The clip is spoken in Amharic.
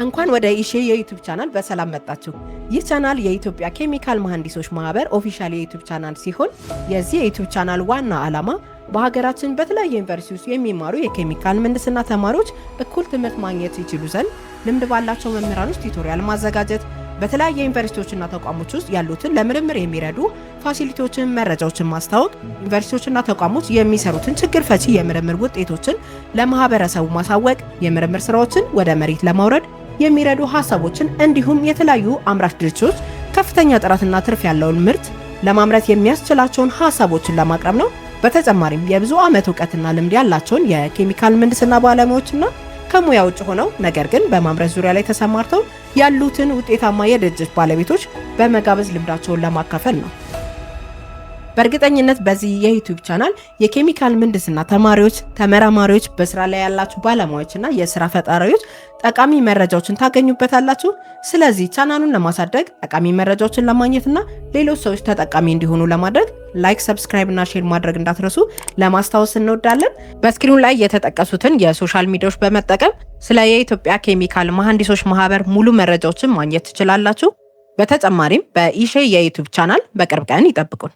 እንኳን ወደ ኢሼ የዩቲዩብ ቻናል በሰላም መጣችሁ። ይህ ቻናል የኢትዮጵያ ኬሚካል መሐንዲሶች ማህበር ኦፊሻል የዩቲዩብ ቻናል ሲሆን የዚህ የዩቲዩብ ቻናል ዋና ዓላማ በሀገራችን በተለያዩ ዩኒቨርሲቲዎች የሚማሩ የኬሚካል ምህንድስና ተማሪዎች እኩል ትምህርት ማግኘት ይችሉ ዘንድ ልምድ ባላቸው መምህራኖች ቱቶሪያል ማዘጋጀት፣ በተለያዩ ዩኒቨርሲቲዎችና ተቋሞች ውስጥ ያሉትን ለምርምር የሚረዱ ፋሲሊቲዎችን መረጃዎችን ማስተዋወቅ፣ ዩኒቨርሲቲዎችና ተቋሞች የሚሰሩትን ችግር ፈቺ የምርምር ውጤቶችን ለማህበረሰቡ ማሳወቅ፣ የምርምር ስራዎችን ወደ መሬት ለማውረድ የሚረዱ ሐሳቦችን እንዲሁም የተለያዩ አምራች ድርጅቶች ከፍተኛ ጥራትና ትርፍ ያለውን ምርት ለማምረት የሚያስችላቸውን ሐሳቦችን ለማቅረብ ነው። በተጨማሪም የብዙ ዓመት ዕውቀትና ልምድ ያላቸውን የኬሚካል ምህንድስና ባለሙያዎችና ከሙያ ውጭ ሆነው ነገር ግን በማምረት ዙሪያ ላይ ተሰማርተው ያሉትን ውጤታማ የድርጅት ባለቤቶች በመጋበዝ ልምዳቸውን ለማካፈል ነው። በእርግጠኝነት በዚህ የዩቲዩብ ቻናል የኬሚካል ምህንድስና ተማሪዎች፣ ተመራማሪዎች፣ በስራ ላይ ያላችሁ ባለሙያዎችና የስራ ፈጣሪዎች ጠቃሚ መረጃዎችን ታገኙበታላችሁ። ስለዚህ ቻናሉን ለማሳደግ ጠቃሚ መረጃዎችን ለማግኘትና ሌሎች ሰዎች ተጠቃሚ እንዲሆኑ ለማድረግ ላይክ፣ ሰብስክራይብ እና ሼር ማድረግ እንዳትረሱ ለማስታወስ እንወዳለን። በስክሪኑ ላይ የተጠቀሱትን የሶሻል ሚዲያዎች በመጠቀም ስለ የኢትዮጵያ ኬሚካል መሐንዲሶች ማህበር ሙሉ መረጃዎችን ማግኘት ትችላላችሁ። በተጨማሪም በኢሼ የዩቲዩብ ቻናል በቅርብ ቀን ይጠብቁን።